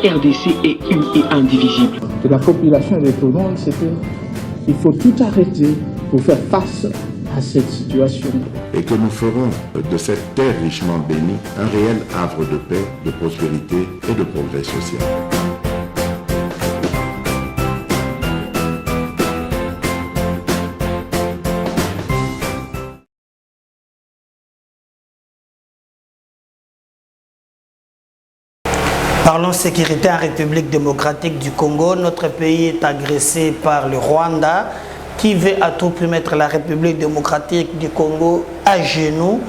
RDC est une et indivisible. De la population et de tout le monde, c'est qu'il faut tout arrêter pour faire face à cette situation. Et que nous ferons de cette terre richement bénie un réel havre de paix, de prospérité et de progrès social. Parlons sécurité en République démocratique du Congo. Notre pays est agressé par le Rwanda qui veut à tout prix mettre la République démocratique du Congo à genoux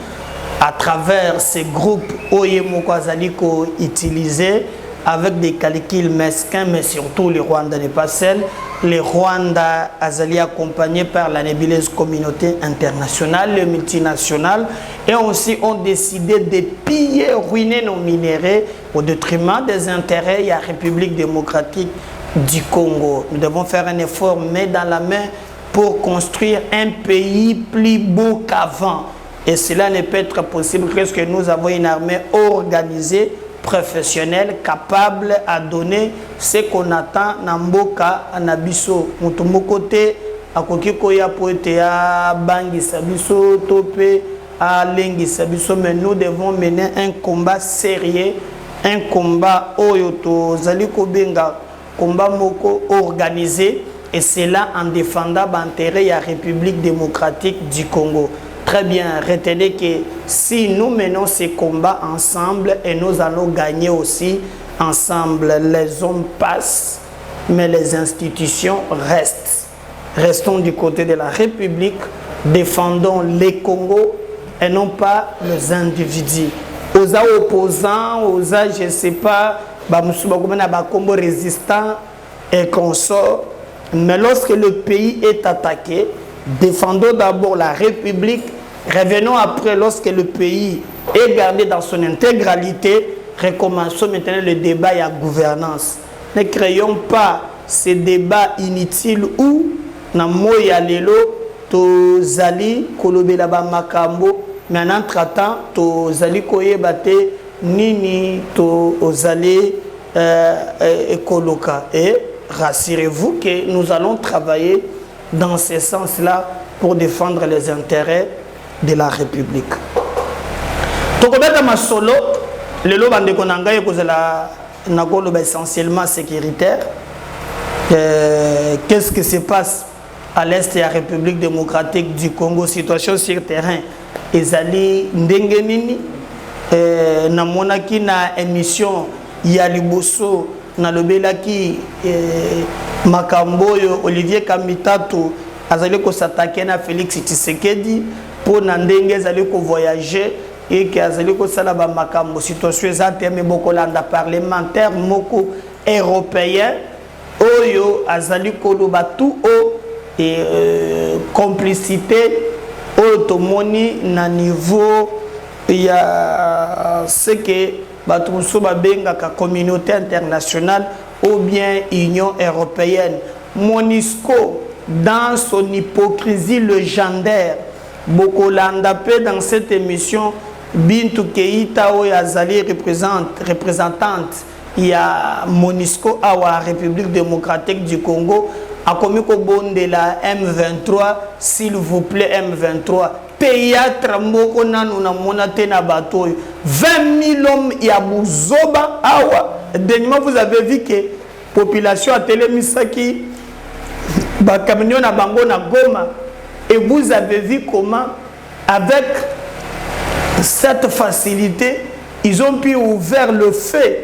à travers ces groupes Oyemoko Azaliko utilisés avec des calculs mesquins, mais surtout le Rwanda n'est pas seul. Le Rwanda Azali accompagné par la nébuleuse communauté internationale, les multinationales, et aussi ont décidé de piller, ruiner nos minéraux au détriment des intérêts de la République démocratique du Congo. Nous devons faire un effort main dans la main pour construire un pays plus beau qu'avant. Et cela ne peut être possible parce que nous avons une armée organisée, professionnelle, capable à donner ce qu'on attend dans Mboka, en Abisso. Mutumbo côté, à Kokikoya Poete, à Bangi Sabiso, Topé, à Lengi Sabiso, mais nous devons mener un combat sérieux, un combat Oyoto, Zaliko Benga, combat Moko organisé, et cela en défendant l'intérêt de la République démocratique du Congo. Très bien, retenez que si nous menons ces combats ensemble et nous allons gagner aussi ensemble, les hommes passent, mais les institutions restent. Restons du côté de la République, défendons les Congos et non pas les individus. Aux opposants, aux je ne sais pas, Congo résistants et consorts, mais lorsque le pays est attaqué, défendons d'abord la République. Revenons après, lorsque le pays est gardé dans son intégralité, recommençons maintenant le débat et la gouvernance. Ne créons pas ces débats inutiles où, dans Moya Lelo, to Zali, Kolobela Makambo, mais en entre-temps, to Zali Koyebate, Nini, to Zali Ekoloka. Et rassurez-vous que nous allons travailler dans ce sens-là pour défendre les intérêts de la République. Tokobeta masolo le lobande konanga ekozela nakolo essentiellement sécuritaire. Qu'est-ce qui se passe à l'est de la République démocratique du Congo, situation sur terrain ezali ndenge nini na monaki na émission ya liboso na lobelaki Makamboyo Olivier Kamitato azali ko s'attaquer na Félix Tshisekedi pour na ndenge azali ko voyager et que azali ko sala ba makambo situation ezateme bokolanda parlementaire moko européen oyo azali ko loba tout haut et complicité automoni na niveau ya ce que batumuso babenga ka communauté internationale ou bien Union européenne. MONUSCO, dans son hypocrisie légendaire, Bokolanda Pe dans cette émission, Bintou Keïta Oyazali représentante, il y a MONUSCO à la République démocratique du Congo, a commis au bon de la M23, s'il vous plaît M23. Théâtre Moko Nanu na monate na bateau. 20 000 hommes ya Bouzoba awa. Dernièrement, vous avez vu que la population a télémisaki, ba camion na bango na Goma, et vous avez vu comment, avec cette facilité, ils ont pu ouvrir le feu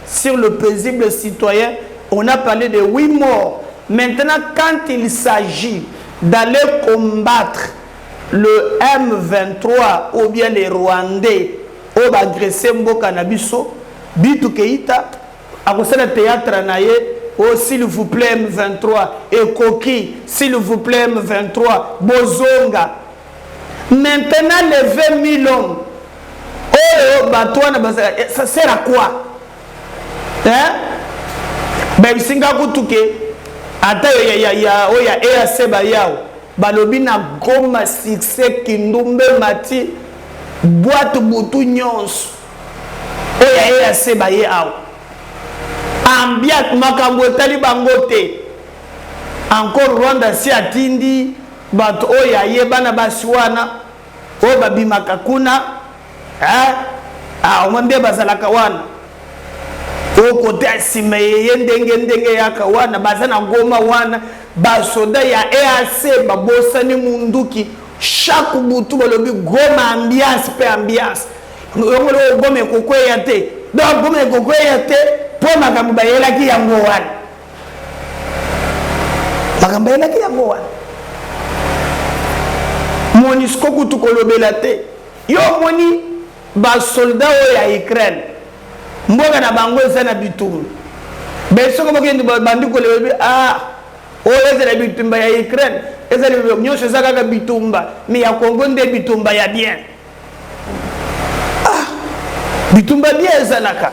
sur le paisible citoyen. On a parlé de 8 morts. Maintenant, quand il s'agit d'aller combattre le M23 ou bien les Rwandais ou agressé Mboka Nabiso, Bitu Keïta, à cause de théâtre naïe, oh s'il vous plaît M23, et Koki, s'il vous plaît M23, Bozonga. Maintenant les 20 000 hommes, oh Batouana, ça sert à quoi? Hein? Ben Singaputuke, ata ya EAC bayao, balobi na Goma succès Kindumbe Mati, boîte butu nyons, oya EAC bayao. ambiance makambo etali bango te. Encore Rwanda si atindi bato oyo ayebana basi wana oyo babimaka kuna omwambe bazalaka wana oyo kote asima yeye ndenge yaka wana baza na goma wana basoda ya EAC babosani munduki chaque butu balobi goma ambiance pe ambiance yongolo goma ekokweya te donc goma ekokweya te po makambo bayelaki yango wana makambo bayelaki yango wana MONUSCO kutu kolobela te yo moni basolda oyo ya Ukraine mboka na bango eza na bitumba besoko bakende bandi kolobela oyo eza na bitumba ya Ukraine eza nyonso eza kaka bitumba me ya Congo nde bitumba ya bien bitumba bien ezalaka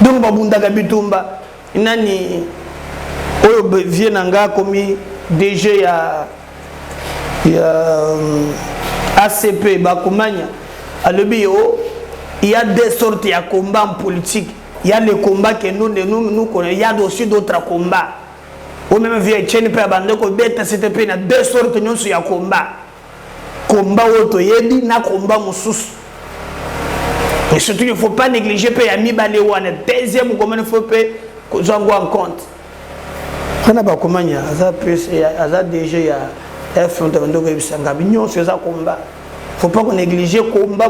donc babundaka bitumba nani oyo vie na nga komi DG ya ACP bakumanya alobi yo il y a deux sortes de combats en politique. Il y a les combats que nous connaissons, il y a aussi d'autres combats. Ou même via Tchène pe abandé ko beta c'était pe na deux sortes de nyonso ya combat. Combat auto yebi na combat mususu. Et surtout il ne faut pas négliger pe ya mibale wana deuxième comment il faut pe kozango en compte. Kana ba komanya aza plus aza déjà ya F1 ndoko bisanga nyonso za combat. Faut pas qu'on néglige le combat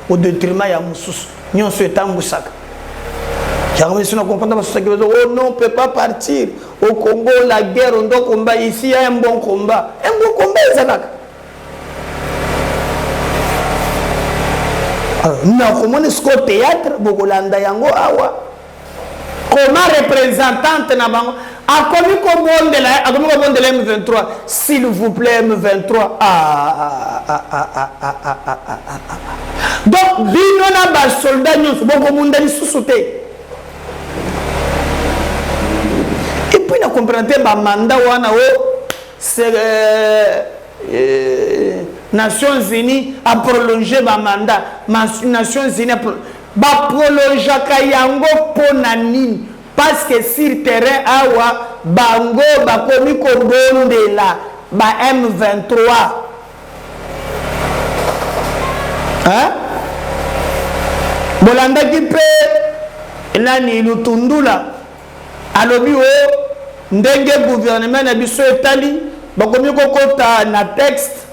au détriment de Moussous. Nous sommes en Moussaka. J'aimerais si nous comprenons que oh non, on ne peut pas partir. Au Congo, la guerre, on doit combattre. Ici, il y a un bon combat. Un bon combat, c'est là. Nous avons un théâtre, Bogolanda Yango Awa. Comment représentante Nabango a commis comme de la M23, s'il vous plaît, M23. Donc, binona ba soldat nyonso boko mundani susute. Et puis na comprendre ba mandat wana c'est Nations Unies a prolongé ba mandat. Nations Unies ba prolonger kayango pona nini. Parce que sur terrain awa bango bakomi kobondela ba M23 hein bolanda kipe nani lutundula alobi o ndenge gouvernement na biso etali bakomi kokota na texte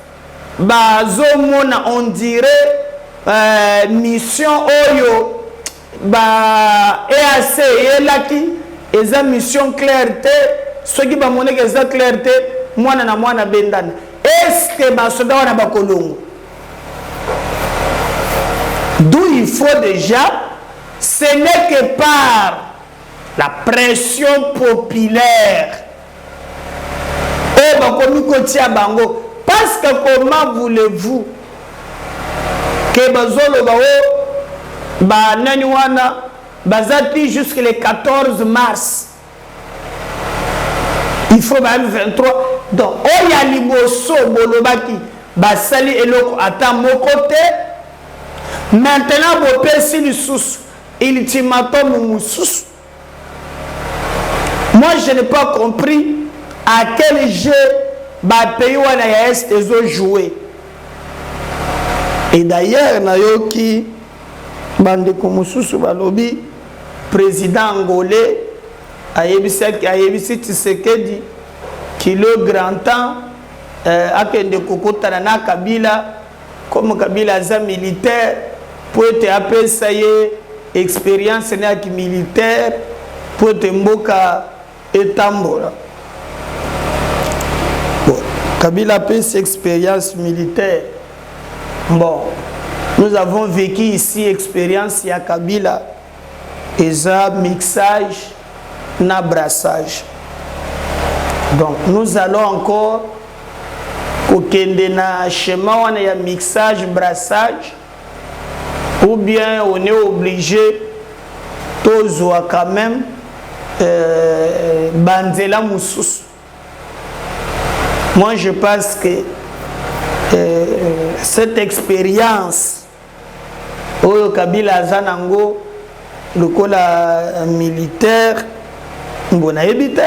bazomona on dirait mission oyo ba EAC elaki eza mission clarté soki ba moneke eza clarté mwana na mwana bendana est-ce que ba soda wana ba kolongo d'où il faut déjà ce n'est que par la pression populaire et ba komi kotia bango parce que comment voulez-vous que bazolo ba ba nani wana bazati jusqu'à le 14 mars il faut ba M23 donc oya liboso bolobaki basali eloko ata mokote maintenant bo pesi lisusu ultimatum mususu. Moi je n'ai pas compris à quel jeu ba pays wana ya est ils ont joué. Et d'ailleurs nayoki bande komususu balobi président angolais ayebisi Tshisekedi kilo grand temps akende kokotana na Kabila comme Kabila za militaire pour être apesa ye expérience na militaire pour être mboka etambola. Bon, Kabila a cette expérience militaire. Bon, nous avons vécu ici l'expérience ya Kabila et ça mixage na brassage. Donc nous allons encore kokende na schéma wana ya mixage brassage ou bien on est obligé tozwa quand même banzela mususu. Moi je pense que cette expérience oyo Kabila azanango le col militaire, on a évité,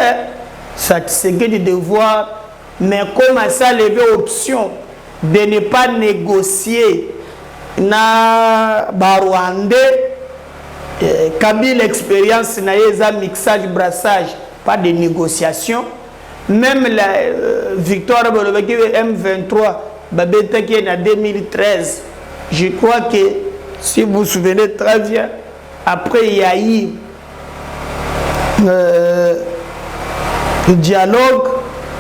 ça c'est que du devoir, mais comme ça lever option de ne pas négocier na Rwandais, Kabila l'expérience na yeza mixage brassage, pas de négociation. Même la victoire de M23 Babeta qui est en 2013, je crois que si vous vous souvenez très bien, après il y a eu le dialogue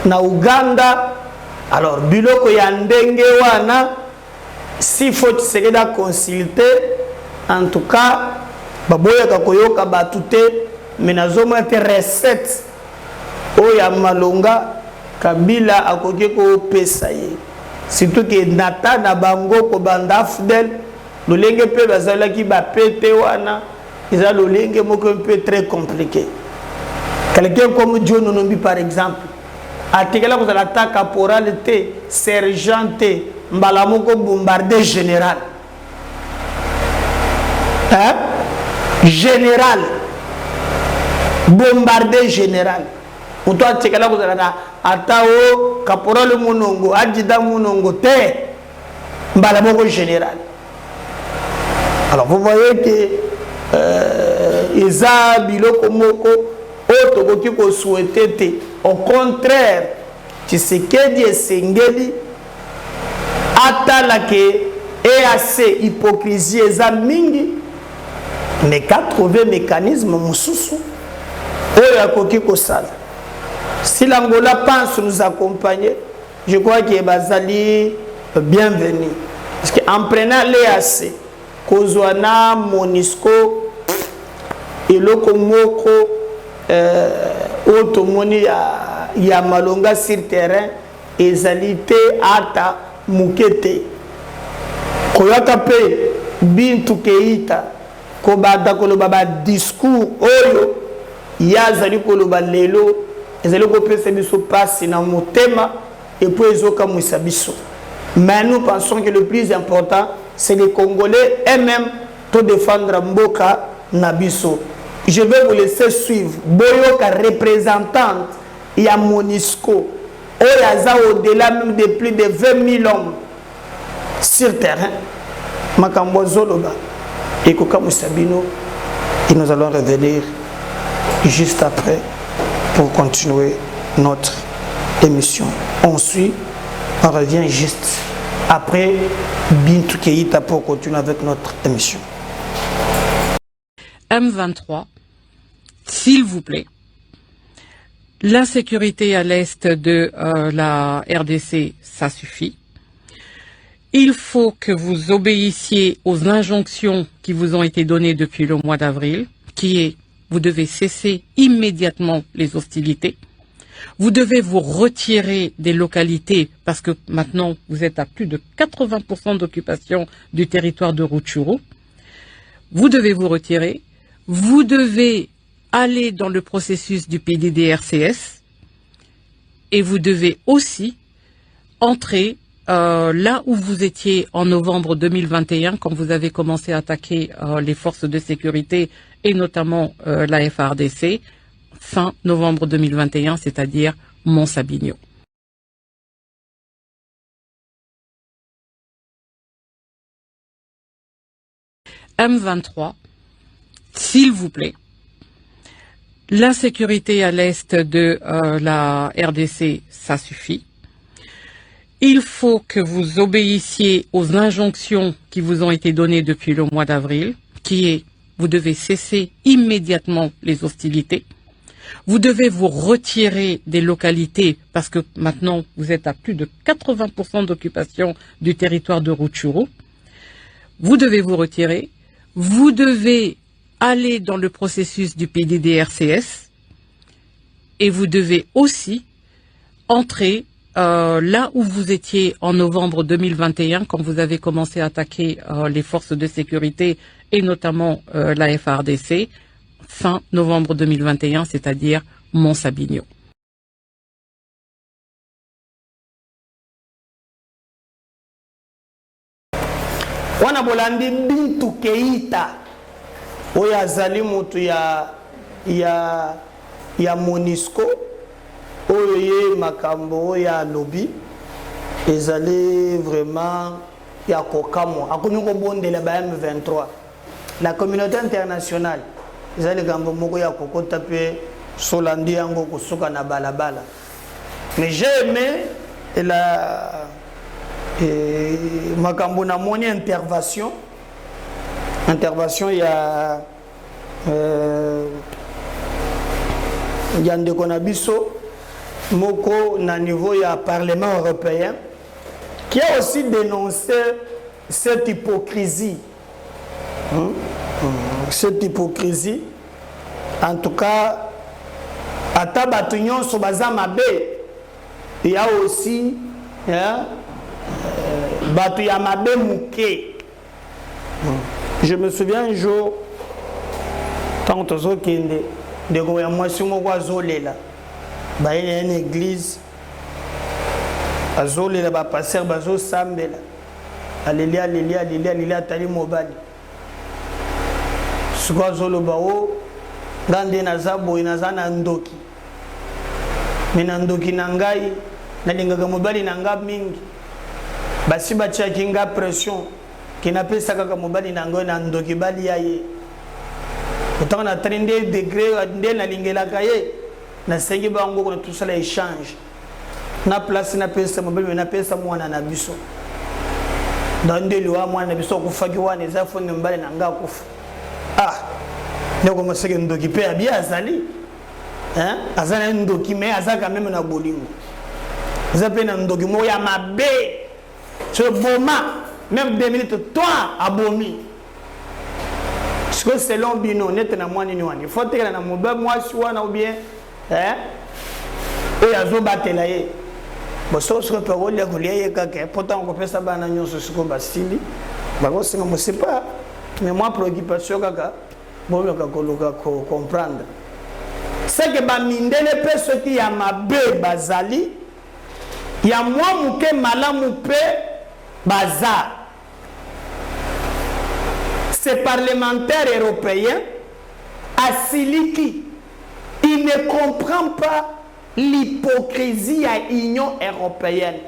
na Uganda. Alors biloko ya ndenge wana si faut se consulter, en tout cas baboya kakoyoka batute menazoma te recette oya malonga Kabila akoki ko pesa ye, surtout que nata na bango ko banda fidèle lolenge pe bazala ki ba pete wana isa lolenge moko un peu très compliqué. Quelqu'un comme John Onombi par exemple atikela ko la ta caporal te sergent te mbala moko bombarder général, hein, général bombarder général. Pour toi, tu es là, Atao, caporal Munongo, adjudant Munongo, te, Mbalamoko général. Alors vous voyez que Isa Biloko Moko, autre qui souhaitait, au contraire, tu sais que Dieu Sengeli, Atalake, et assez hypocrisie, Isa Mingi, mais 80 mécanismes, Moussoussou, Oya Koki Kosala. Si l'Angola pense nous accompagner, je crois qu'il est basali bienvenu. Parce qu'en prenant l'EAC, Kozwana, Monisco, et Lokomoko, Otomoni, Yamalonga sur terrain, et Zalité, Ata, Mukete. Koyata Pe, Bintu Keita, Kobata Kolobaba discours, Oyo, Yazali Koloba Lelo. Mais nous pensons que le plus important, c'est les Congolais eux-mêmes pour défendre Mboka Nabiso. Je vais vous laisser suivre. Boyoka représentante, il y a Monisco. Oyaza au-delà même de plus de 20 000 hommes sur terrain. Makambo Zoloba et Koka Moussabino. Et nous allons revenir juste après pour continuer notre émission. On suit, on revient juste après Bintou Keïta pour continuer avec notre émission. M23, s'il vous plaît, l'insécurité à l'est de la RDC, ça suffit. Il faut que vous obéissiez aux injonctions qui vous ont été données depuis le mois d'avril, qui est vous devez cesser immédiatement les hostilités. Vous devez vous retirer des localités parce que maintenant vous êtes à plus de 80% d'occupation du territoire de Rutshuru. Vous devez vous retirer. Vous devez aller dans le processus du PDDRCS et vous devez aussi entrer là où vous étiez en novembre 2021 quand vous avez commencé à attaquer les forces de sécurité et notamment la FARDC, fin novembre 2021, c'est-à-dire Mont-Sabinio. M23, s'il vous plaît, l'insécurité à l'est de la RDC, ça suffit. Il faut que vous obéissiez aux injonctions qui vous ont été données depuis le mois d'avril, qui est vous devez cesser immédiatement les hostilités. Vous devez vous retirer des localités parce que maintenant vous êtes à plus de 80% d'occupation du territoire de Rutshuru. Vous devez vous retirer. Vous devez aller dans le processus du PDDRCS et vous devez aussi entrer là où vous étiez en novembre 2021 quand vous avez commencé à attaquer les forces de sécurité et notamment la FARDC, fin novembre 2021, c'est-à-dire Mont-Sabinio. Wana bolandi Bintou Keïta oyo azali moto ya Monisco oyo ye makambo ya lobby ezali vraiment ya kokamo akoni kobondela ba M23 la communauté internationale ezali gambo moko ya kokota pe solandi yango kosuka na balabala. Mais j'ai aimé la makambo na moni intervention il y a ndeko na biso moko na niveau ya Parlement européen qui a aussi dénoncé cette hypocrisie. Cette hypocrisie, en tout cas, à Tabatunyon Sobaza Mabe, il y a aussi Batu Yamabe Mouké. Je me souviens un jour, tant que je kende, de moi sur mon oiseau là, bah il y a une église, azole là, bah passer bazo sambela, alléluia, tali mobali. Sukwa zolo bao, gande nazabo inazana ndoki, minandoki nangai, nalingaga mobali nanga mingi, basi bacha kinga pression. Qui n'a pas ça comme mobile nango na ndoki bali yaye autant na 32 degrés ndé na lingela kaye na sengi bango ko tout ça la échange na place na pesa mobile na pesa mwana na biso ndande liwa mwana na biso ku faki wana za fone mbale nanga kufa ndeko moseke ndoki pe abia azali azana ndoki mais azaka même na bolingo zape na ndoki mo ya mabe ce boma. Même 2 minutes, toi, abomi. Parce que selon Bino, net na moi ni il faut que na moba moi soit na ou bien et azo batela ye. Bo so so parole ya kulia kaka pourtant on peut ça bana nyonso siko basili. Ba ko singa mo sais pas. Mais moi préoccupation kaka bon ka koloka ko comprendre. C'est que ba mindele pe ce qui ya mabe bazali ya moi muke malamu pe bazar. Ces parlementaires européens, Asiliki, il ne comprend pas l'hypocrisie à l'Union européenne.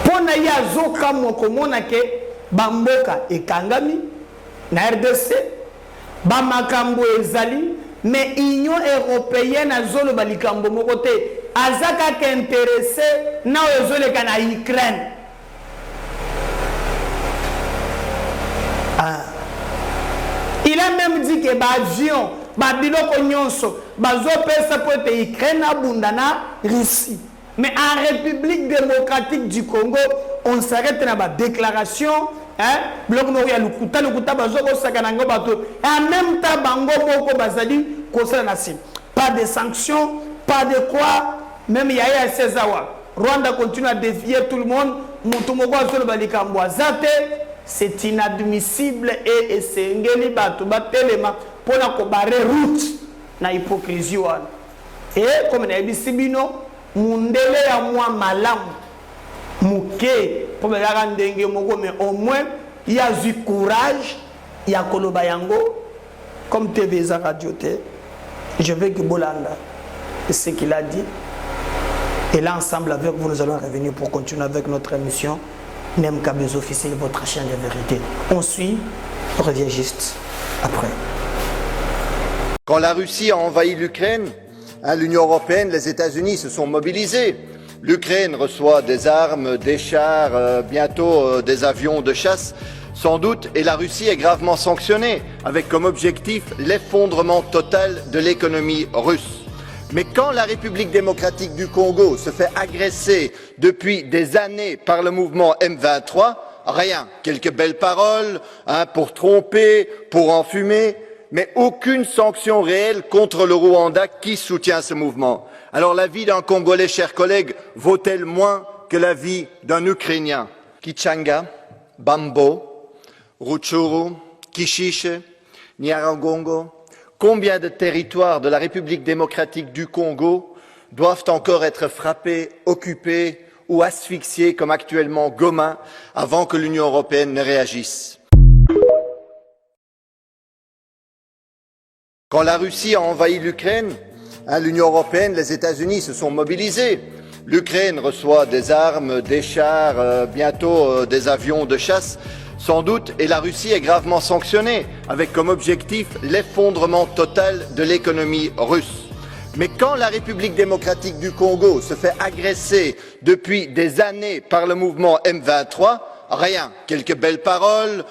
Pour na ya zoka mokomona ke bamboka ekangami na RDC, bamakambo ezali, mais l'Union européenne a zolo balikambo mokote, azaka ke intéressé na ozole kana Ukraine. Il a même dit que l'avion, le nyonso, pesa pour être Ukraine abundana Russie. Mais en République démocratique du Congo, on s'arrête dans la déclaration, bloc noya lukuta bazo sakanango bato. Et en même temps bango moko bazali kosa nasi. Pas de sanctions, pas de quoi, même Yaya Sezawa. Rwanda continue à défier tout le monde, mutumoko azolo balikambo azate. C'est inadmissible et c'est ngeli batu batelema pour la kobare route na hypocrisie wana. Et comme na bisibino mundele ya mwa malamu muke pour me la ndenge moko mais au moins il y a du courage il y a koloba yango comme TV za radio te. Je veux que Bolanda ce qu'il a dit et là ensemble avec vous nous allons revenir pour continuer avec notre émission. Nem Kabezo officiel, votre chaîne de vérité. On suit, on revient juste après. Quand la Russie a envahi l'Ukraine, l'Union européenne, les États-Unis se sont mobilisés. L'Ukraine reçoit des armes, des chars, bientôt des avions de chasse, sans doute, et la Russie est gravement sanctionnée, avec comme objectif l'effondrement total de l'économie russe. Mais quand la République démocratique du Congo se fait agresser depuis des années par le mouvement M23, rien, quelques belles paroles pour tromper, pour enfumer, mais aucune sanction réelle contre le Rwanda qui soutient ce mouvement. Alors la vie d'un Congolais, chers collègues, vaut-elle moins que la vie d'un Ukrainien? Kichanga, Bambo, Rutshuru, Kishishe, Nyiragongo, combien de territoires de la République démocratique du Congo doivent encore être frappés, occupés ou asphyxiés comme actuellement Goma avant que l'Union européenne ne réagisse? Quand la Russie a envahi l'Ukraine, l'Union européenne, les États-Unis se sont mobilisés. L'Ukraine reçoit des armes, des chars, bientôt des avions de chasse, sans doute, et la Russie est gravement sanctionnée, avec comme objectif l'effondrement total de l'économie russe. Mais quand la République démocratique du Congo se fait agresser depuis des années par le mouvement M23, rien, quelques belles paroles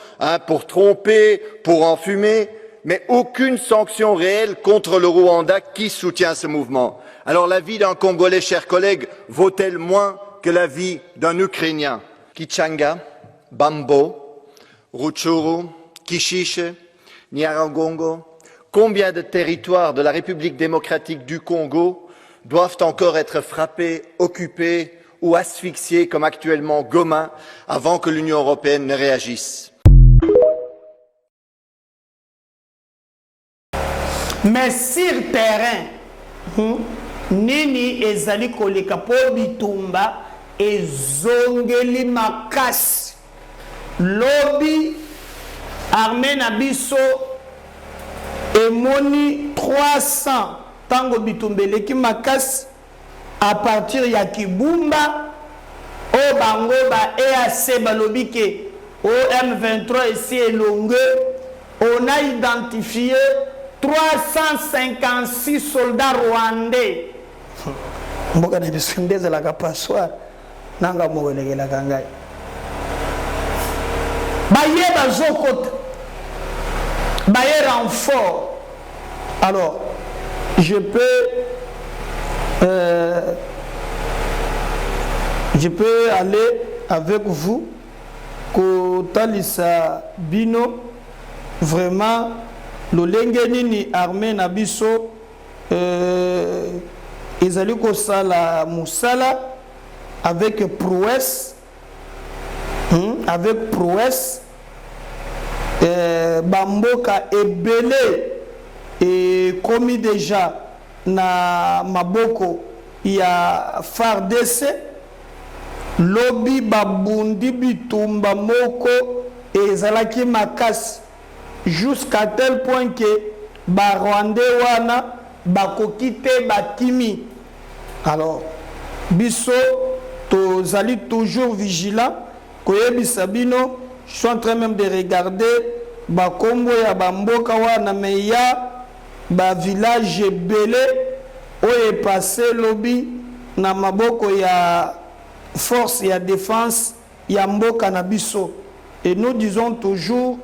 pour tromper, pour enfumer, mais aucune sanction réelle contre le Rwanda qui soutient ce mouvement. Alors la vie d'un Congolais, chers collègues, vaut-elle moins que la vie d'un Ukrainien? Kichanga, Bambo, Rutshuru, Kishishe, Nyiragongo, combien de territoires de la République démocratique du Congo doivent encore être frappés, occupés ou asphyxiés comme actuellement Goma avant que l'Union européenne ne réagisse? Mais sur terrain, nini ezali koleka po bitumba ezongeli makasi lobi armée na biso emoni 300 tango bitumba eleki makasi à partir ya Kibumba o bango ba EAC balobi ke o M23 ici elongue on a identifié 356 soldats rwandais. Mboka na bisundeze la kapaswa nanga mogeleke la kangai. Baye bazokota. Baye renfort. Alors, je peux aller avec vous kotalisa bino vraiment lolenge nini armée na biso ezali kosala musala avec prouesse bamboka ebele et commis déjà na maboko ya FARDC lobi babundi bitumba moko ezalaki makasi jusqu'à tel point que ba Rwandais wana bakokite batimi. Alors biso tozali toujours vigilant koyebisa bino. Je suis en train même de regarder ba kombo ya bamboka wana meya ba village ebele oye passé lobby na maboko ya force ya défense ya mboka na biso. Et nous disons toujours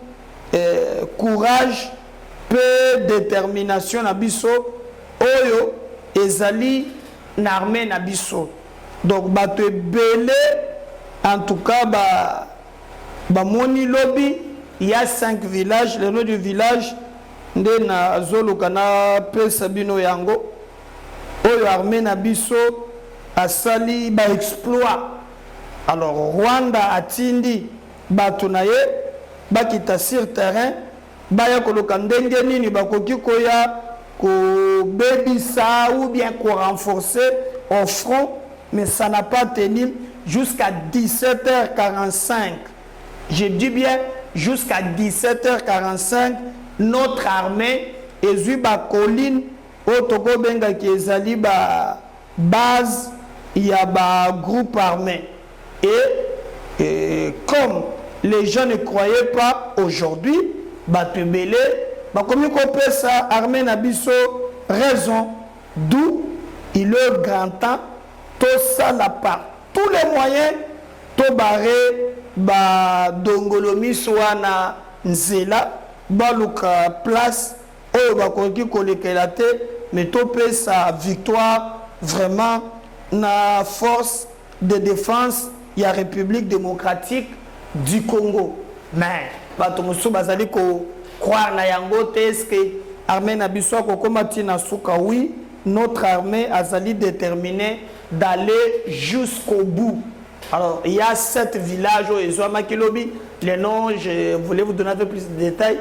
courage, peu détermination na biso oyo ezali na armée na biso. Donc bato ebele en tout cas ba moni lobby il y a 5 villages. Le nom du village nde na zoluka na pesa bino yango oyo armée na biso asali ba exploit. Alors Rwanda atindi bato na ye bakita sur terrain baya koloka ndenge nini bakoki koya ko bebisa ou bien ko renforcer au front, mais ça n'a pas tenu jusqu'à 17h45. Je dis bien jusqu'à 17h45 notre armée ezui ba colline otoko benga ki ezali ba base ya ba groupe armé et comme les gens ne croyaient pas aujourd'hui, Batubele, comme ça armée Nabiso raison, d'où il est grand temps, tout ça la part, tous les moyens, tout barré, dongolomi soana nzela, baluka place, bakoki kolekelate, mais tout sa victoire vraiment na force de défense, il y a République démocratique du Congo. Mais bato musu bazali ko croire na yango te est-ce que armée na biso ko komati na suka? Oui, notre armée azali déterminée d'aller jusqu'au bout. Alors il y a 7 villages au Ezouama Kilobi. Les noms, je voulais vous donner un peu plus de détails.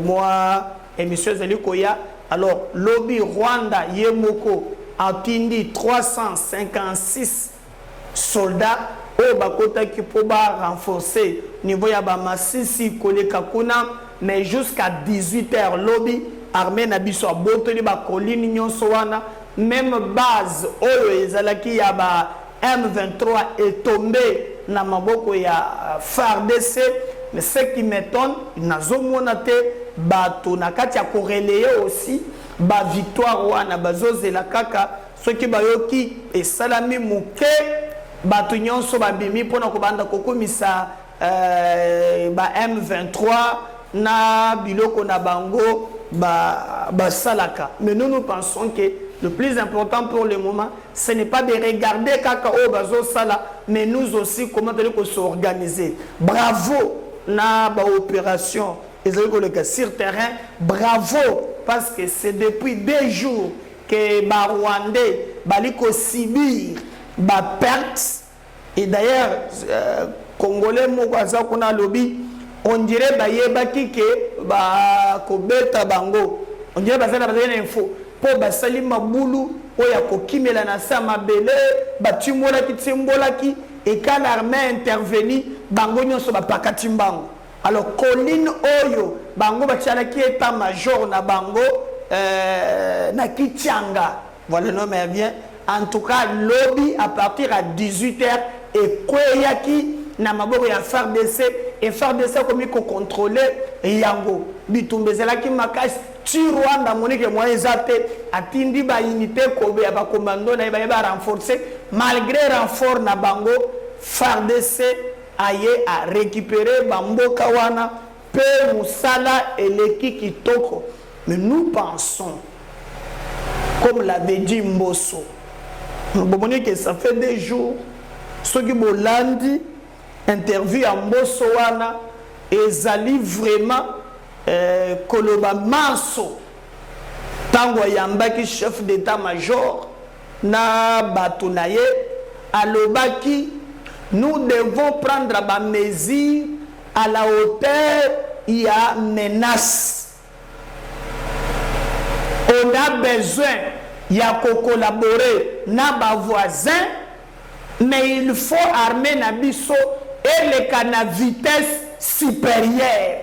Moi et monsieur Zali Koya. Alors Lobi Rwanda Yemoko atindi 356 soldats au bakota qui peut renforcer niveau ya ba masisi koleka kuna, mais jusqu'à 18h lobby armée na biso abotoli ba colline nyonso wana même base oyo ezalaki ya ba M23 est tombé na maboko ya FARDC. Mais ce qui m'étonne, nazomona te bato na kati ya korelayer aussi ba victoire wana bazozela kaka soki bayoki esalami muke bato nyonso babimi mpona kobanda kokomisa ba M23 na biloko na bango basalaka. Mais nous pensons que le plus important pour le moment, ce n'est pas de regarder kaka o bazo sala, mais nous aussi comment on s'organiser. Bravo na ba opération sur terrain, bravo parce que c'est depuis 2 jours que ba Rwandais baliko subir ba perte. Et d'ailleurs Congolais moko kuna lobby on dirait bayebaki ke ba kobeta bango, on dirait bazana bazana info po basali mabulu oya kokimela na sa mabele batimola ki tsimbola ki et quand l'armée intervenu bango nyonso bapakati mbango. Alors colline oyo bango batiala ki état major na bango na Kichanga, voilà non mais bien en tout cas lobby à partir à 18h et koyaki na maboko ya FARDC et FARDC comme ko contrôler yango bitumbezela ki makasi ti Rwanda monike moyen zate atindi ba unité kobe ya ba commando na ba renforcer malgré renfort na bango FARDC aye a récupérer bamboka wana pe musala eleki kitoko. Mais nous pensons comme l'avait dit Mbosso, bon que ça fait 2 jours ceux qui bolandi interview à Mbosso wana ezali vraiment koloba manso tango yambaki chef d'état-major na batunaye alobaki nous devons prendre ba mesures à la hauteur il y a menace. On a besoin il y a collaborer na ba voisins, mais il faut armer na biso et les canaux vitesse supérieure.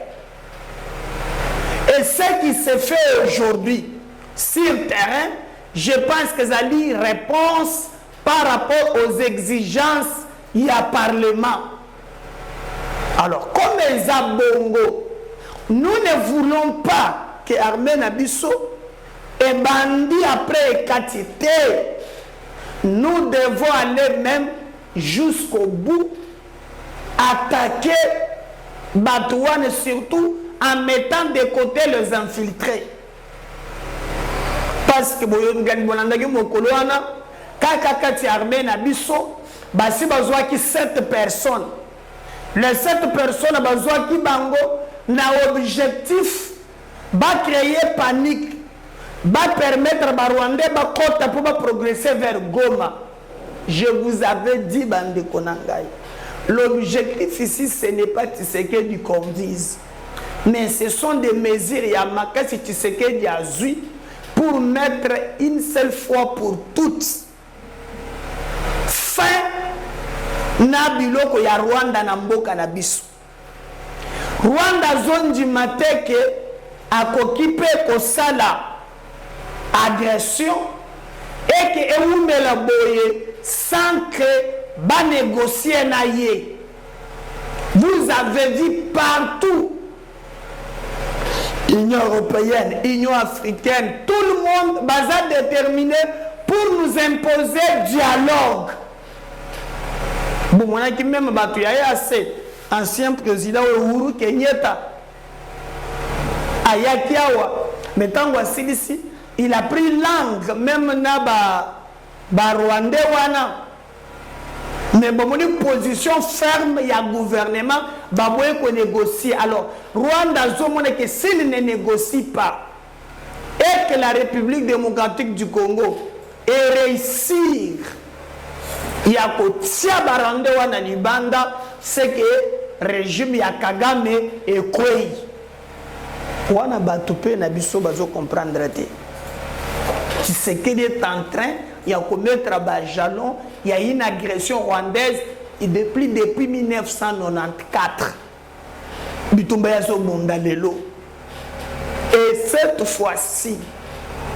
Et ce qui se fait aujourd'hui sur le terrain, je pense que ça dit réponse par rapport aux exigences il y a parlement. Alors, comme les Abongo, nous ne voulons pas que l'armée Nabiso et bandit après Katité. Nous devons aller même jusqu'au bout, attaquer Batouane surtout en mettant de côté les infiltrés. Parce que Kakakati armée Nabiso, basi bazwa ki 7 personnes. Les 7 personnes bazwa ki bango na objectif ba créer panique, ba permettre ba Rwandais ba kota pour ba progresser vers Goma. Je vous avais dit bande konangai. L'objectif ici ce n'est pas Tshisekedi qu'on vise, mais ce sont des mesures ya makasi Tshisekedi azui pour mettre une seule fois pour toutes fin na biloko ya Rwanda na mboka na biso. Rwanda zondi mateke akokipe kosala agression et que eumela boye sans que ba négocier na ye. Vous avez vu partout, Union européenne, Union africaine, tout le monde baza déterminé pour nous imposer dialogue. Bon, on a qui même battu assez ancien président Uhuru Kenyatta Ayakiawa, mais tant que il a pris langue même na ba Rwandais wana. Mais bon, une position ferme, il y a gouvernement, baboye qu'on négocie. Alors, Rwanda zomone que s'il ne négocie pas et que la République démocratique du Congo ait réussi, il y a kotia barande wana libanda, c'est que le régime ya Kagame est quoi? Wana batupe na biso bazo comprendre te. Tu sais qu'il est en train, il y a commettre un jalon, il y a une agression rwandaise et depuis 1994. Et Et cette fois-ci,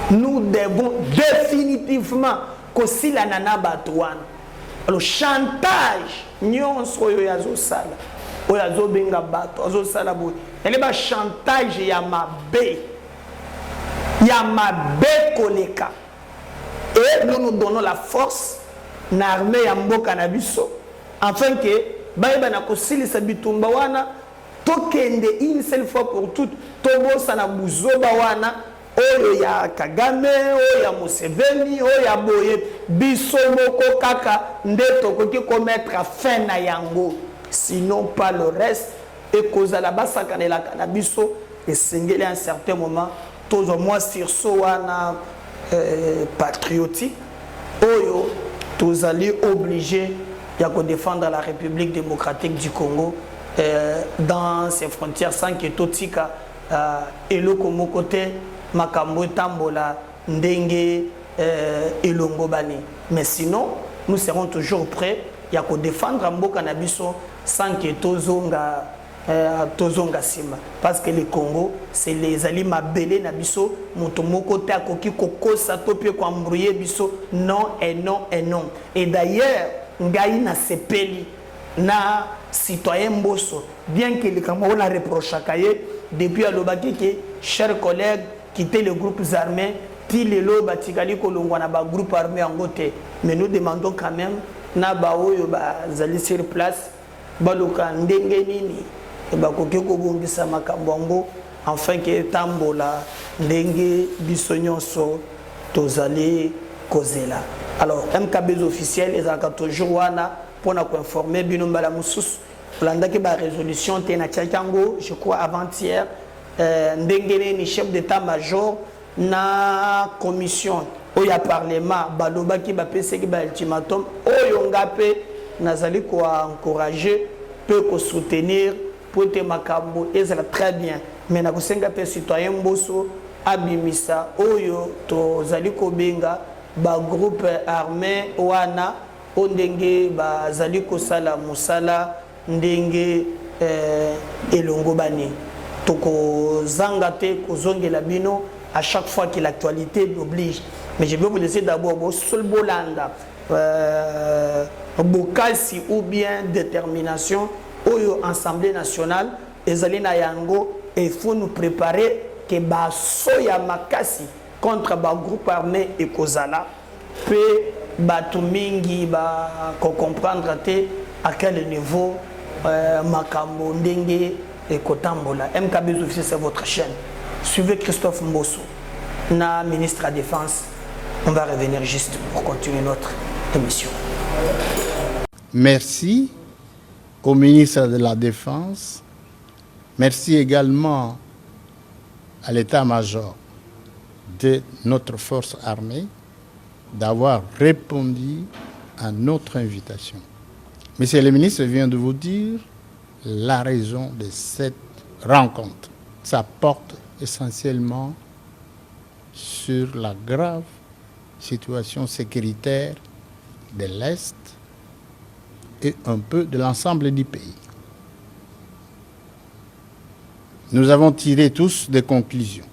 nous devons définitivement que la nana batouane. Le chantage, nous sommes yazo sala, yazo benga bato, yazo sala boy. Elle est chantage yamabe koleka. Et nous nous donnons la force n'armée yambo canabiso afin que baïba na kosili sabitumba wana tokende une seule fois pour toutes tobo sana buzoba wana. Oyo ya Kagame, oyo ya Museveni, oyo ya Boye, biso moko kaka ndeto koki commettre fin na yango, sinon pas le reste. Et cause la basa kanela kanabiso et singeli à un certain moment, tous au moins sur soana patriotique, oyo tous allés obligés de défendre la République démocratique du Congo dans ses frontières sans que totika et le Congo côté makambo tambola ndenge elongo bani. Mais sinon nous serons toujours prêts ya ko défendre mboka na biso sans que tozonga sima, parce que le Congo c'est les ali mabele na biso moto moko ta koki kokosa topie ko embrouiller biso non et non et non. Et d'ailleurs ngai na sepeli na citoyen Mbosso, bien que le Cameroun a reproché depuis à l'obaki que chers collègues quitter les groupes armés, puis les lots batikali kolongwana ba groupe armé en côté. Mais nous demandons quand même na baoyo bazali sur place baluka ndenge nini e ba kokeko bongisa makambongo afin que tambola ndenge bisonyonso tozali kozela. Alors MKB officiel les aka toujours wana pour nous informer bino mbala mususu landaki ba résolution tena tchango je crois avant-hier. Ndengene ni chef d'état-major na commission oya parlement baloba ki ba pese ki ba ultimatum oyo ngape nazali ko encourager peut ko soutenir pour te makambo et ça très bien mais na ko senga pe citoyen Mbosso abimisa oyo to zali ko benga ba groupe armé wana ondenge ba zali ko sala musala ndenge elongo bani. Toko zangate kozonge la bino à chaque fois que l'actualité l'oblige. Mais je vais vous laisser d'abord au seul bolanda bokasi ou bien détermination au Assemblée nationale ezalina yango et il faut nous préparer que ba soya makasi contre ba groupe armé et kozala peut batumingi ba comprendre à quel niveau makambo ndenge et Kotambola. MKB officiel, c'est votre chaîne. Suivez Christophe Mbosso, na ministre de la Défense. On va revenir juste pour continuer notre émission. Merci au ministre de la Défense. Merci également à l'état-major de notre force armée d'avoir répondu à notre invitation. Monsieur le ministre vient de vous dire la raison de cette rencontre. Ça porte essentiellement sur la grave situation sécuritaire de l'Est et un peu de l'ensemble du pays. Nous avons tiré tous des conclusions.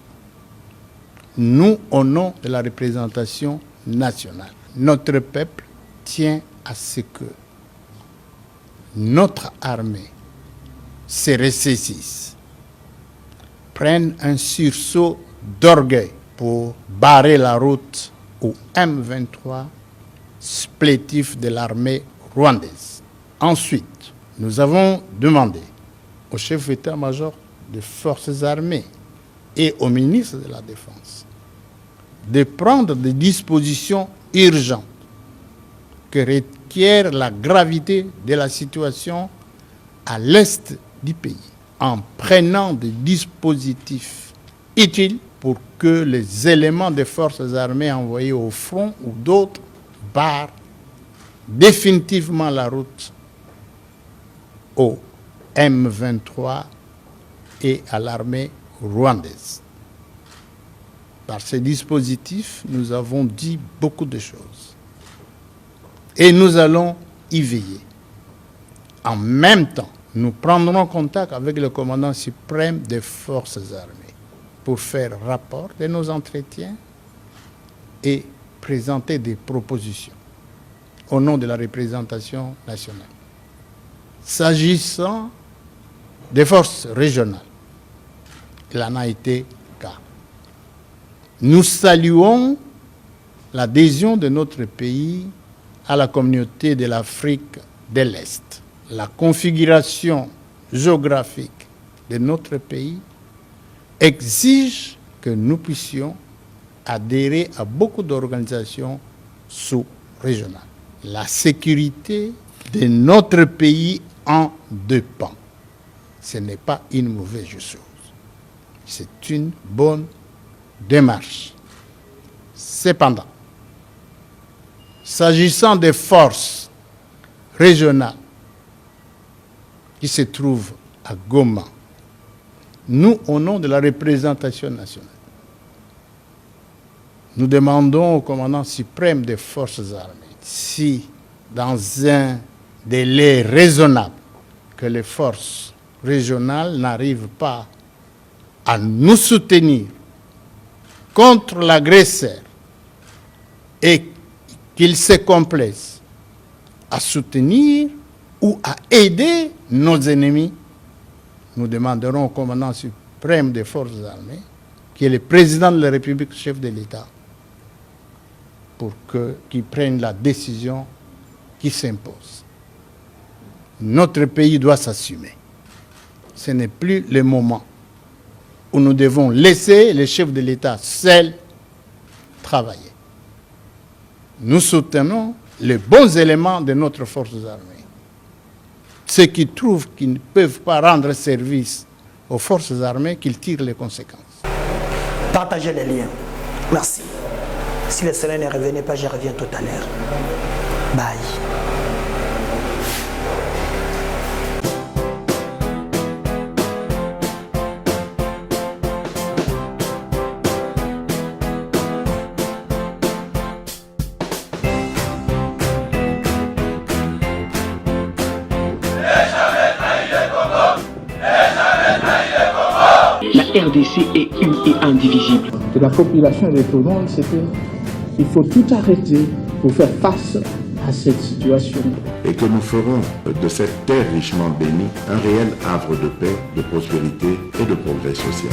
Nous, au nom de la représentation nationale, notre peuple tient à ce que notre armée se ressaisissent, prennent un sursaut d'orgueil pour barrer la route au M23 supplétif de l'armée rwandaise. Ensuite, nous avons demandé au chef d'état-major des forces armées et au ministre de la Défense de prendre des dispositions urgentes que requiert la gravité de la situation à l'est du pays, en prenant des dispositifs utiles pour que les éléments des forces armées envoyés au front ou d'autres barrent définitivement la route au M23 et à l'armée rwandaise. Par ces dispositifs, nous avons dit beaucoup de choses. Et nous allons y veiller. En même temps, nous prendrons contact avec le commandant suprême des forces armées pour faire rapport de nos entretiens et présenter des propositions au nom de la représentation nationale. S'agissant des forces régionales, il en a été cas. Nous saluons l'adhésion de notre pays à la communauté de l'Afrique de l'Est. La configuration géographique de notre pays exige que nous puissions adhérer à beaucoup d'organisations sous-régionales. La sécurité de notre pays en dépend. Ce n'est pas une mauvaise chose. C'est une bonne démarche. Cependant, s'agissant des forces régionales qui se trouvent à Goma, nous, au nom de la représentation nationale, nous demandons au commandant suprême des forces armées si, dans un délai raisonnable, que les forces régionales n'arrivent pas à nous soutenir contre l'agresseur et qu'ils se complaisent à soutenir ou à aider nos ennemis, nous demanderons au commandant suprême des forces armées, qui est le président de la République, chef de l'État, pour qu'il prenne la décision qui s'impose. Notre pays doit s'assumer. Ce n'est plus le moment où nous devons laisser les chefs de l'État seuls travailler. Nous soutenons les bons éléments de notre forces armées. Ceux qui trouvent qu'ils ne peuvent pas rendre service aux forces armées, qu'ils tirent les conséquences. Partagez les liens. Merci. Si le soleil ne revenait pas, je reviens tout à l'heure. Bye. La RDC est une et indivisible. De la population et de tout le monde, c'est qu'il faut tout arrêter pour faire face à cette situation. Et que nous ferons de cette terre richement bénie un réel havre de paix, de prospérité et de progrès social.